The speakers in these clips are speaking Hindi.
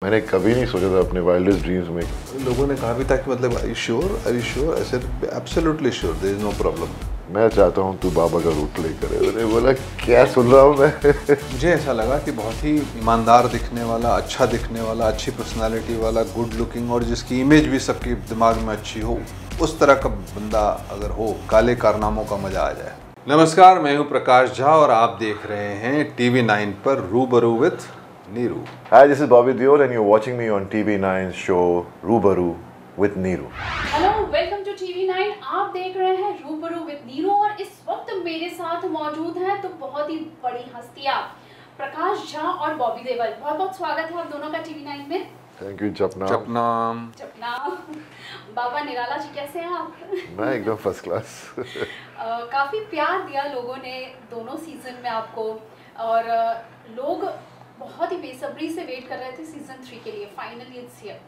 मैंने कभी नहीं सोचा था अपने वाइल्डेस्ट ड्रीम्स में। लोगों ने कहा भी था कि मतलब I you sure I said absolutely sure, there is no problem. मैं चाहता हूँ तू बाबा का रूट प्ले करे। मैंने बोला क्या सुन रहा हूँ मैं। मुझे ऐसा लगा कि बहुत ही ईमानदार दिखने वाला, अच्छा दिखने वाला, अच्छी पर्सनालिटी वाला, गुड लुकिंग और जिसकी इमेज भी सबके दिमाग में अच्छी हो, उस तरह का बंदा अगर हो, काले कारनामों का मजा आ जाए। नमस्कार, मैं हूं प्रकाश झा और आप देख रहे हैं TV9 पर रूबरू with Neeru. Hi, this is Bobby Deol and you're watching me on TV9's show Rubaru with Neeru. Hello, welcome to TV9। आप देख रहे हैं रूबरू विद नीरू और इस वक्त मेरे साथ मौजूद हैं तो बहुत ही बड़ी हस्तियां प्रकाश झा और बॉबी देओल। बहुत बहुत स्वागत है आप दोनों का TV9 में। Thank you, जपना। जपना। बाबा निराला जी, कैसे हैं आप? मैं एकदम फर्स्ट क्लास। काफी प्यार दिया लोगों ने दोनों सीजन में आपको और लोग बहुत ही बेसब्री से वेट कर रहे थे सीजन 3 के लिए। Finally it's here.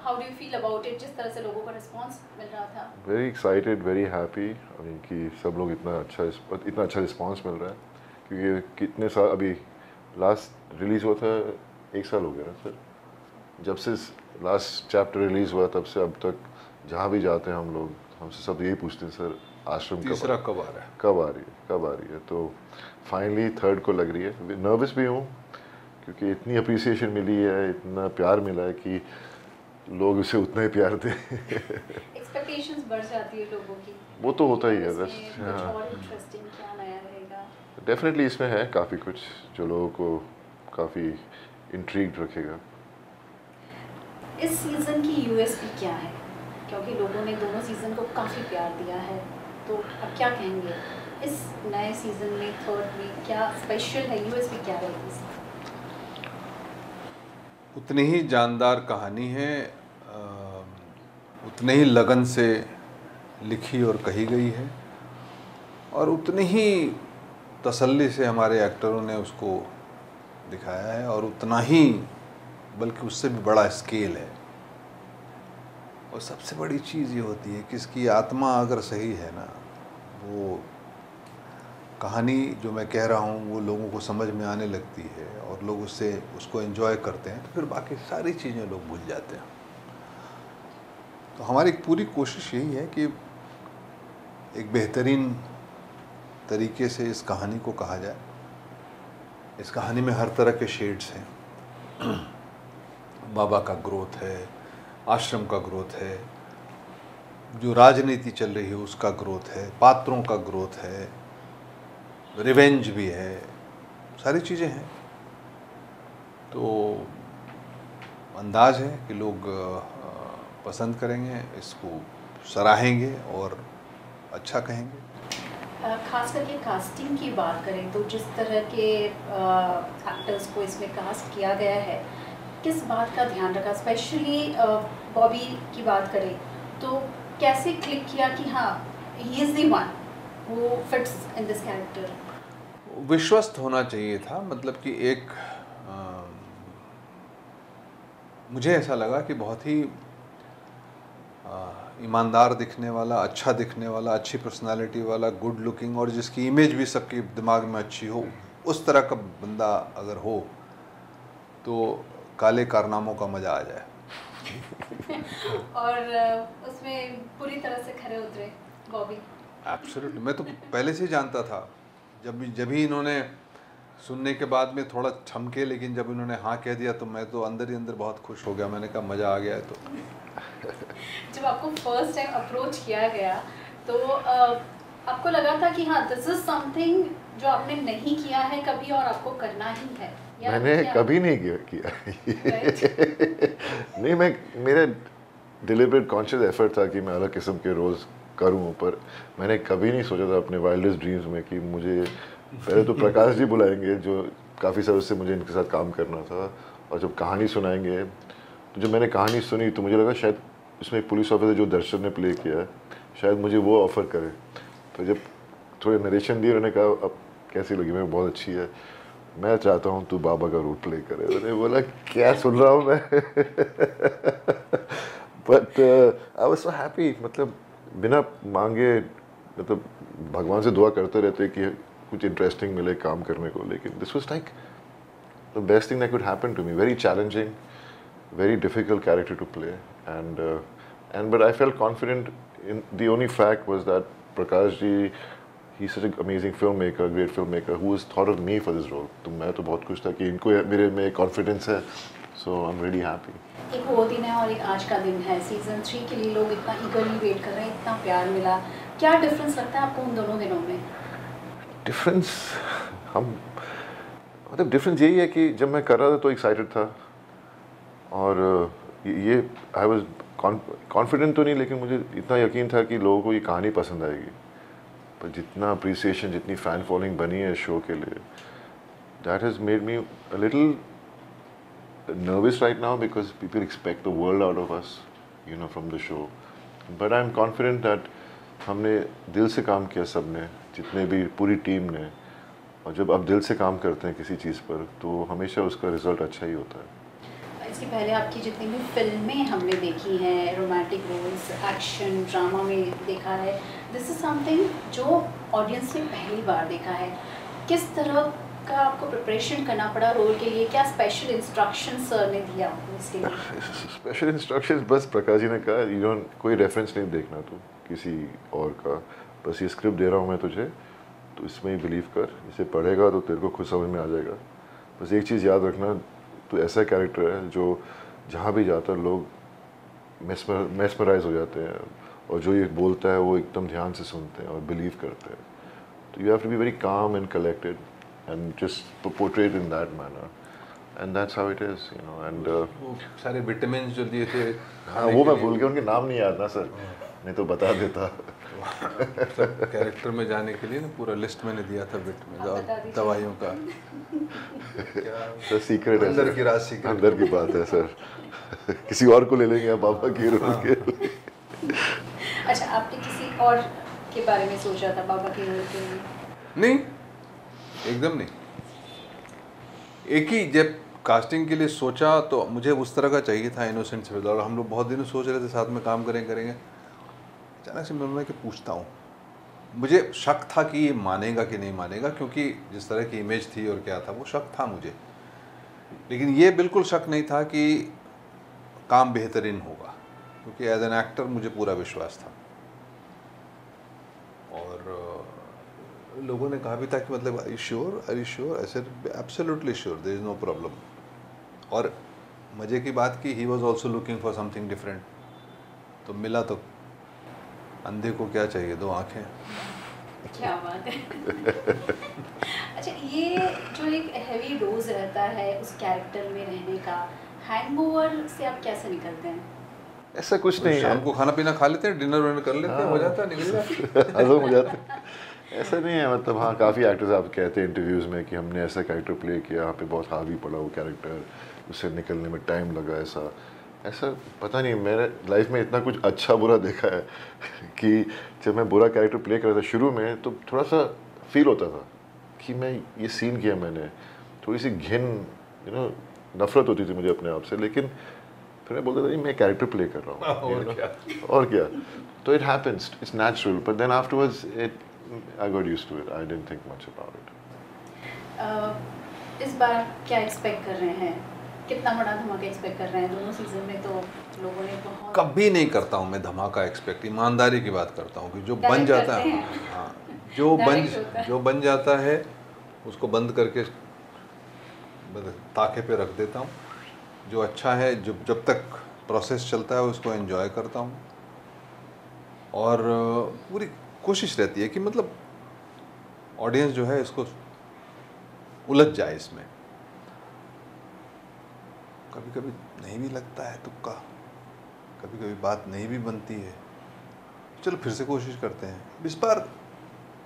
How do you feel about it, जिस तरह से लोगों का रिस्पांस मिल रहा था? वेरी एक्साइटेड, वेरी हैप्पी कि सब लोग इतना अच्छा रिस्पांस मिल रहा है, क्योंकि कितने साल अभी लास्ट रिलीज़ हुआ था, 1 साल हो गया ना सर, जब से लास्ट चैप्टर रिलीज़ हुआ तब से अब तक जहाँ भी जाते हैं हम लोग, हमसे सब यही पूछते हैं सर आश्रम तीसरा कब आ रहा है, कब आ रही है। तो फाइनली 3rd को लग रही है। नर्वस भी हूँ क्योंकि इतनी अप्रिसिएशन मिली है, इतना प्यार मिला है कि लोग उसे उतना ही प्यार दें। एक्सपेक्टेशंस बढ़ जाती है लोगों की। वो तो होता ही है। इंटरेस्टिंग क्या नया रहेगा? डेफिनेटली इसमें है काफ़ी कुछ जो लोगों को काफ़ी इंट्रीग्ड रखेगा। इस सीज़न की यूएसपी क्या है? क्योंकि लोगों ने दोनों सीज़न को काफ़ी प्यार दिया है, तो अब क्या कहेंगे इस नए सीज़न में, 3rd में क्या स्पेशल है? यूएसपी क्या है इसकी? उतनी ही जानदार कहानी है, उतने ही लगन से लिखी और कही गई है और उतनी ही तसल्ली से हमारे एक्टरों ने उसको दिखाया है और उतना ही बल्कि उससे भी बड़ा स्केल है। और सबसे बड़ी चीज़ ये होती है कि इसकी आत्मा अगर सही है ना, वो कहानी जो मैं कह रहा हूँ वो लोगों को समझ में आने लगती है और लोग उसको एंजॉय करते हैं, तो फिर बाकी सारी चीज़ें लोग भूल जाते हैं। तो हमारी पूरी कोशिश यही है कि एक बेहतरीन तरीके से इस कहानी को कहा जाए। इस कहानी में हर तरह के शेड्स हैं। बाबा का ग्रोथ है, आश्रम का ग्रोथ है, जो राजनीति चल रही है उसका ग्रोथ है, पात्रों का ग्रोथ है, रिवेंज भी है, सारी चीज़ें हैं। तो अंदाज़ है कि लोग पसंद करेंगे, इसको सराहेंगे और अच्छा कहेंगे। खास करके कास्टिंग की बात करें तो जिस तरह के एक्टर्स को इसमें कास्ट किया गया है, किस बात का ध्यान रखा? स्पेशली बॉबी की बात करें तो कैसे क्लिक किया कि हाँ he is the one who fits in this character? विश्वस्त होना चाहिए था, मतलब कि एक मुझे ऐसा लगा कि बहुत ही ईमानदार दिखने वाला, अच्छा दिखने वाला, अच्छी पर्सनालिटी वाला, गुड लुकिंग और जिसकी इमेज भी सबके दिमाग में अच्छी हो, उस तरह का बंदा अगर हो तो काले कारनामों का मज़ा आ जाए। और उसमें पूरी तरह से खरे उतरे बॉबी। एब्सोल्युटली, मैं तो पहले से ही जानता था। जब भी इन्होंने सुनने के बाद में थोड़ा थमके, लेकिन जब इन्होंने हाँ कह दिया तो मैं तो अंदर ही अंदर बहुत खुश हो गया। मैंने कहा मज़ा आ गया है। तो जब आपको फर्स्ट टाइम अप्रोच किया गया तो आपको लगा था कि हाँ दिस इज समथिंग जो आपने नहीं किया है कभी और आपको करना ही है? मैंने कभी नहीं किया। नहीं, मेरा डिलिबरेट कॉन्शियस एफर्ट था कि मैं अलग किस्म के रोल्स करूं, पर मैंने कभी नहीं सोचा था अपने वाइल्डेस्ट ड्रीम्स में कि मुझे पहले तो प्रकाश जी बुलाएंगे, जो काफ़ी सालों से मुझे इनके साथ काम करना था, और जब कहानी सुनाएंगे तो जब मैंने कहानी सुनी तो मुझे लगा शायद उसमें एक पुलिस ऑफिसर जो दर्शन ने प्ले किया है, शायद मुझे वो ऑफ़र करे। तो जब थोड़े नरेशन दिए, उन्होंने कहा अब कैसी लगी? मैं बहुत अच्छी है, मैं चाहता हूँ तू बाबा का रोल प्ले करे। मैंने बोला क्या सुन रहा हूँ मैं। But I was so happy, मतलब बिना मांगे, मतलब भगवान से दुआ करते रहते कि कुछ इंटरेस्टिंग मिले काम करने को, लेकिन this was like the best thing that could happen to me. Very challenging, very difficult character to play, and but I felt confident in the only fact was that Prakash ji, he's such an amazing filmmaker, great filmmaker, who has thought of me for this role. तो मैं तो बहुत खुश था कि इनको मेरे में confidence है, so I'm really happy. एक वो दिन है और एक आज का दिन है, सीजन 3 के लिए लोग इतना ईगरली वेट कर रहे हैं, इतना प्यार मिला, क्या डिफरेंस लगता है आपको उन दोनों दिनों में? डिफरेंस हम मतलब डिफरेंस यही है कि जब मैं कर रहा था तो एक्साइटेड था, और ये आई वाज कॉन्फिडेंट तो नहीं, लेकिन मुझे इतना यकीन था कि लोगों को ये कहानी पसंद आएगी। पर जितना अप्रिसिएशन, जितनी फ़ैन फॉलोइंग बनी है शो के लिए, that has made me a little nervous right now because people expect the world out of us, you know, from the show. But I'm confident that हमने दिल से काम किया, सबने, जितने भी पूरी टीम ने, और जब आप दिल से काम करते हैं किसी चीज़ पर तो हमेशा उसका रिजल्ट अच्छा ही होता है। इसके पहले आपकी जितनी भी फिल्में हमने देखी हैं, रोमांटिक रोल्स, एक्शन, ड्रामा में देखा है, दिस इज समथिंग जो ऑडियंस ने पहली बार देखा है। किस तरह का आपको प्रिपरेशन करना पड़ा रोल के लिए? क्या स्पेशल इंस्ट्रक्शन सर ने दिया आपको इसके लिए? स्पेशल इंस्ट्रक्शंस बस प्रकाश जी ने कहा, यू डोंट, कोई रेफरेंस नहीं देखना तू किसी और का, बस ये स्क्रिप्ट दे रहा हूँ मैं तुझे, तो इसमें ही बिलीव कर, इसे पढ़ेगा तो तेरे को खुद समझ में आ जाएगा। बस एक चीज़ याद रखना, तो ऐसा कैरेक्टर है जो जहाँ भी जाता है लोग मेस्मराइज हो जाते हैं, और जो ये बोलता है वो एकदम ध्यान से सुनते हैं और बिलीव करते हैं। तो you have to be very calm and collected and just portray it in that manner, and that's how it is, you know. And वो सारे विटामिन जो दिए थे, हाँ वो मैं भूल गया, उनके नाम नहीं याद ना सर, नहीं तो बता देता। सब कैरेक्टर में जाने के लिए ना पूरा लिस्ट मैंने दिया था विटामिन और दवाइयों का। सर सीक्रेट है, अंदर की राज सीक्रेट, अंदर की बात है सर। किसी और को ले लेंगे आप पापा की रोल के। अच्छा, आपने किसी और के बारे में सोचा था पापा की रोल के लिए? नहीं, एकदम नहीं। एक ही जब कास्टिंग के लिए सोचा तो मुझे उस तरह का चाहिए था, इनोसेंट से, और हम लोग बहुत दिनों सोच रहे थे साथ में काम करेंगे। अचानक से मैं कि पूछता हूँ, मुझे शक था कि ये मानेगा कि नहीं मानेगा, क्योंकि जिस तरह की इमेज थी और क्या था वो शक था मुझे, लेकिन ये बिल्कुल शक नहीं था कि काम बेहतरीन होगा, क्योंकि एज एन एक्टर मुझे पूरा विश्वास था। और लोगों ने कहा भी था कि मतलब are you sure, I said absolutely sure, there is no problem. और मज़े की बात की, he was also looking for something different, तो मिला तो अंधे को क्या चाहिए, दो आंखें। क्या बात है। अच्छा, ये जो एक हैवी डोज रहता है उस कैरेक्टर में रहने का, हैंगओवर से आप कैसे निकलते हैं? ऐसा कुछ नहीं है, शाम को खाना पीना खा लेते हैं, डिनर विनर कर लेते हैं, हो जाता है, निकल जाता है। हो जाता है। ऐसा नहीं है, मतलब हाँ काफ़ी एक्टर्स आप कहते हैं इंटरव्यूज़ में कि हमने ऐसा कैरेक्टर प्ले किया, यहाँ पे बहुत हावी पड़ा वो कैरेक्टर, उससे निकलने में टाइम लगा, ऐसा पता नहीं। मेरे लाइफ में इतना कुछ अच्छा बुरा देखा है कि जब मैं बुरा कैरेक्टर प्ले कर रहा था शुरू में तो थोड़ा सा फील होता था कि मैं ये सीन किया मैंने, थोड़ी सी घिन, यू नो, नफरत होती थी मुझे अपने आप से, लेकिन फिर मैं बोलता था मैं कैरेक्टर प्ले कर रहा हूँ और क्या, तो it happens, it's natural, but then afterwards I got used to it. I didn't think much about it. इस बार क्या एक्सपेक्ट कर रहे हैं? कितना बड़ा धमाका एक्सपेक्ट कर रहे हैं? दोनों सीजन में तो लोगों ने बहुत, कभी नहीं करता हूँ मैं धमाका एक्सपेक्ट, ईमानदारी की बात करता हूँ कि जो बन जाता है, हाँ, जो बन जाता है उसको बंद करके ताके पे रख देता हूँ। जो अच्छा है, जब तक प्रोसेस चलता है उसको एंजॉय करता हूँ, और पूरी कोशिश रहती है कि मतलब ऑडियंस जो है इसको उलझ जाए इसमें। कभी कभी नहीं भी लगता है तुक्का, कभी कभी बात नहीं भी बनती है, चलो फिर से कोशिश करते हैं। इस बार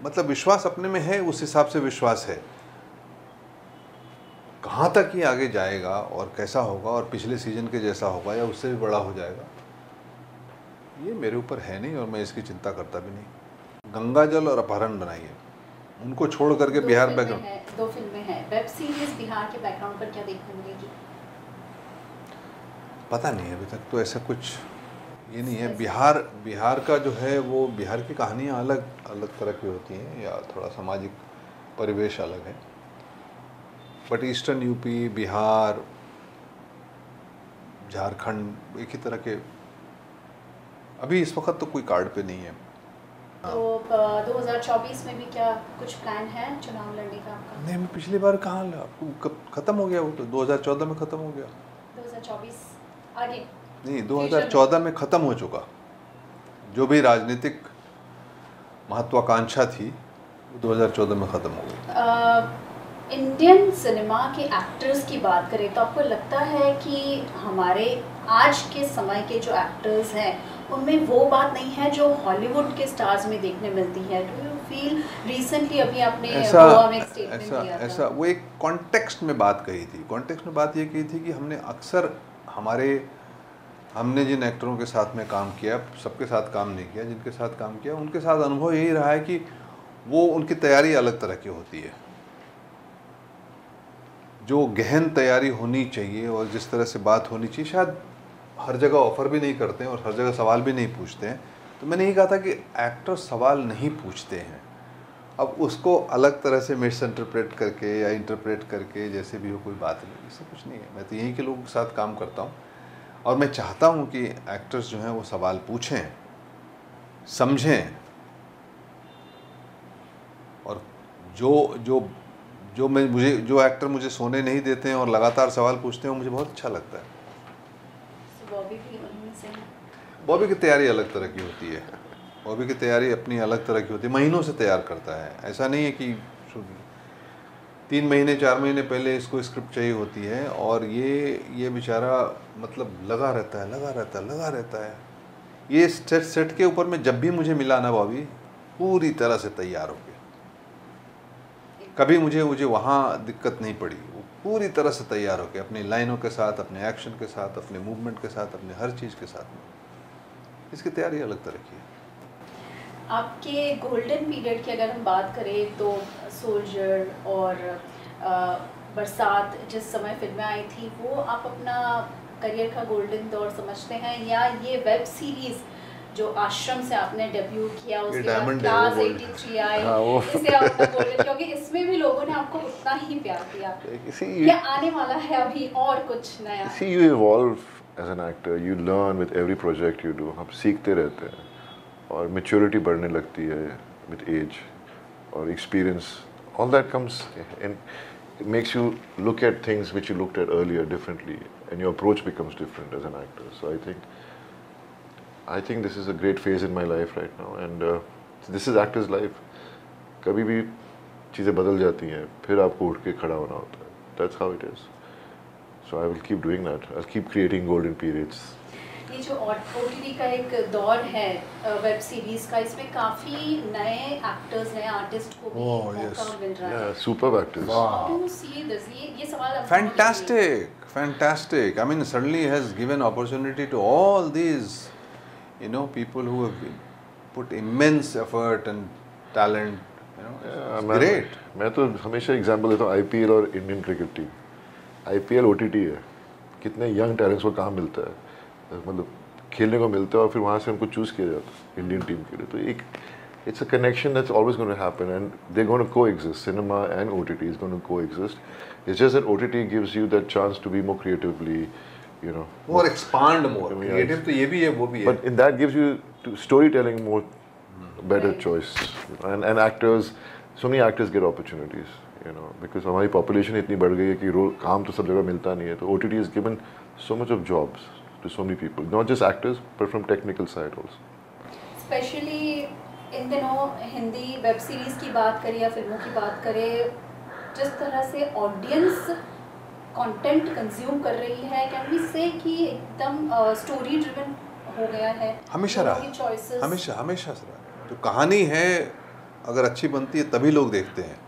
मतलब विश्वास अपने में है, उस हिसाब से विश्वास है। कहाँ तक ये आगे जाएगा और कैसा होगा और पिछले सीजन के जैसा होगा या उससे भी बड़ा हो जाएगा, ये मेरे ऊपर है नहीं और मैं इसकी चिंता करता भी नहीं। गंगा जल और अपहरण बनाइए, उनको छोड़ करके बिहार बैकग्राउंड, 2 फिल्में हैं, वेब सीरीज बिहार के बैकग्राउंड पर क्या देखने मिलेगी? पता नहीं अभी तक तो ऐसा कुछ ये नहीं है। बिहार का जो है वो, बिहार की कहानियाँ अलग तरह की होती हैं या थोड़ा सामाजिक परिवेश अलग है, but eastern UP, Bihar Jharkhand, एक ही तरह के। अभी इस वक्त तो कोई कार्ड पे नहीं है। तो 2024 में भी क्या कुछ प्लान है चुनाव लड़ने का आपका? नहीं, मैं पिछली बार कहाँ ख़त्म हो गया वो तो, 2014 में ख़त्म हो गया। 2024 आगे नहीं, 2014 में ख़त्म हो चुका। जो भी राजनीतिक महत्वाकांक्षा थी वो 2014 में ख़त्म हो गई। इंडियन सिनेमा के एक्टर्स की बात करें तो आपको लगता है कि हमारे आज के समय के जो एक्टर्स हैं उनमें वो बात नहीं है जो हॉलीवुड के स्टार्स में देखने मिलती है? डू यू फील रिसेंटली अभी आपने गोवा में एक स्टेटमेंट दिया था? ऐसा वो एक कॉन्टेक्स्ट में बात कही थी। कॉन्टेक्स्ट में बात ये कही थी कि हमने अक्सर हमने जिन एक्टरों के साथ में काम किया, सबके साथ काम नहीं किया, जिनके साथ काम किया उनके साथ अनुभव यही रहा है कि वो उनकी तैयारी अलग तरह की होती है। जो गहन तैयारी होनी चाहिए और जिस तरह से बात होनी चाहिए, शायद हर जगह ऑफर भी नहीं करते हैं और हर जगह सवाल भी नहीं पूछते हैं। तो मैंने यही कहा था कि एक्टर सवाल नहीं पूछते हैं। अब उसको अलग तरह से मिस इंटरप्रेट करके या इंटरप्रेट करके जैसे भी हो, कोई बात नहीं, इससे कुछ नहीं है। मैं तो यहीं के लोगों के साथ काम करता हूँ और मैं चाहता हूँ कि एक्टर्स जो हैं वो सवाल पूछें, समझें, और जो एक्टर मुझे सोने नहीं देते हैं और लगातार सवाल पूछते हैं, वो मुझे बहुत अच्छा लगता है। बॉबी की तैयारी अलग तरह की होती है। बॉबी की तैयारी अपनी अलग तरह की होती है, महीनों से तैयार करता है। ऐसा नहीं है कि 3 महीने 4 महीने पहले इसको स्क्रिप्ट चाहिए होती है और ये बेचारा मतलब लगा रहता है। ये सेट के ऊपर में जब भी मुझे मिला ना बॉबी, पूरी तरह से तैयार हो गया। कभी मुझे वहाँ दिक्कत नहीं पड़ी। वो पूरी तरह से तैयार हो गया, अपनी लाइनों के साथ, अपने एक्शन के साथ, अपने मूवमेंट के साथ, अपने हर चीज़ के साथ में। इसकी तैयारी अलग तरह की है। आपके गोल्डन पीरियड की अगर हम बात करें तो सोल्जर और बरसात जिस समय फिल्में आई थी, वो आप अपना करियर का गोल्डन दौर समझते हैं, या ये वेब सीरीज जो आश्रम से आपने डेब्यू किया, उसके बाद क्लास 83 आई, इसे आप अपना गोल्डन, क्योंकि इसमें भी लोगों ने आपको उतना ही प्यार दिया, क्या आने वाला है अभी और कुछ नया? See, you evolve as an actor, you learn with every project you do. हम सीखते रहते हैं और मेच्योरिटी बढ़ने लगती है with age और experience. All that comes and it makes you look at things which you looked at earlier differently, and your approach becomes different as an actor. So I think this is a great phase in my life right now, and this is actor's life. कभी भी चीज़ें बदल जाती हैं, फिर आपको उठ के खड़ा होना होता है. That's how it is. So I will keep doing that. I'll keep creating golden periods. ये जो OTT का एक दौर है वेब सीरीज का, इसमें काफी नए एक्टर्स, नए आर्टिस्ट को भी मौका मिल रहा है. Superb actors. How do you see this? ये सवाल Fantastic. I mean, certainly has given opportunity to all these, people who have put immense effort and talent. It's great. मैं तो हमेशा एग्जांपल देता हूँ IPL और Indian cricket team. IPL OTT है, कितने यंग टैलेंट्स को काम मिलता है, मतलब खेलने को मिलता है और फिर वहाँ से उनको चूज़ किया जाता है इंडियन टीम के लिए. तो एक it's a connection that's always going to happen and they going to coexist. Cinema and OTT is going to coexist. It's just that OTT gives you that chance to be more creatively, more expand more. Creative तो ये भी है, वो भी है. But in that gives you storytelling more better choice. And actors, so many actors get opportunities, because हमारी population इतनी बढ़ गई है कि काम तो सब जगह मिलता नहीं है. तो OTT has given so much of jobs to so many people, not just actors but from technical side also. Especially इन दिनों हिंदी वेब सीरीज की बात करें या फिल्मों की बात करें, जिस तरह से ऑडियंस कंटेंट कंज्यूम कर रही है, कैन वी से कि एकदम स्टोरी ड्रिवन हो गया है. हमेशा रहा, हमेशा से रहा. जो कहानी है अगर अच्छी बनती है तभी लोग देखते हैं.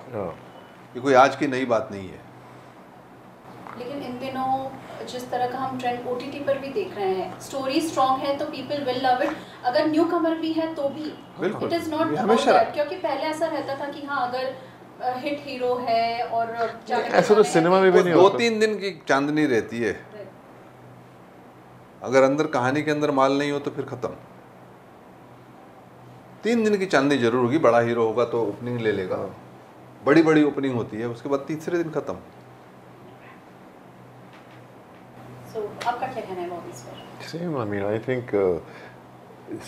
ये कोई आज की नई बात नहीं है. लेकिन इन दिनों जिस तरह का हम ट्रेंड OTT पर भी देख रहे हैं, स्टोरी स्ट्रॉन्ग है तो पीपल विल लव इट. अगर न्यू कमर भी है तो भी it is not about that, क्योंकि पहले ऐसा रहता था कि हाँ अगर हिट हीरो है और ऐसा तो सिनेमा में भी नहीं होता. 2-3 दिन की चांदनी रहती है. अगर अंदर कहानी के अंदर माल नहीं हो तो फिर खत्म. 3 दिन की चांदनी जरूर होगी. बड़ा हीरो होगा तो ओपनिंग ले लेगा, बड़ी ओपनिंग होती है, उसके बाद तीसरे दिन खत्म. आपका क्या कहना है बॉबी इस पर? Same, I mean I think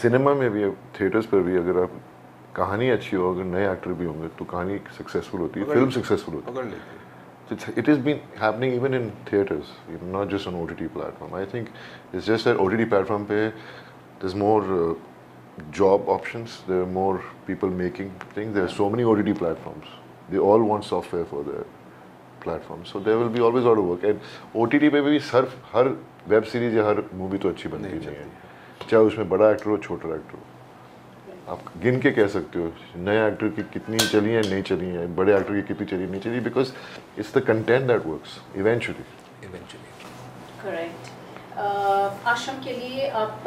cinema में भी, थिएटर्स पर भी, अगर आप कहानी अच्छी हो, अगर नए एक्टर भी होंगे तो कहानी सक्सेसफुल होती है, फिल्म सक्सेसफुल होती है. पकड़ लेते हैं. It has been happening even in theaters, not just on OTT platform. I think it's just that OTT platform pe there's more job options. There are more people making things. There are so many OTT platforms. They all want software for their platform, so there will be always a lot of work. And OTT पे भी हर वेब सीरीज या हर मूवी तो अच्छी बनती नहीं है, चाहे उसमें बड़ा एक्टर हो छोटा एक्टर हो. आप गिन के कह सकते हो नए एक्टर की कितनी चली है नहीं चली है, बड़े एक्टर की कितनी चली नहीं चली, because it's the content that works eventually. Correct. आश्रम के लिए आप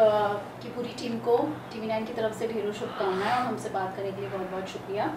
की पूरी टीम को TV9 की तरफ से ढेरों शुभकामनाएं और हमसे बात करने के लिए बहुत बहुत शुक्रिया.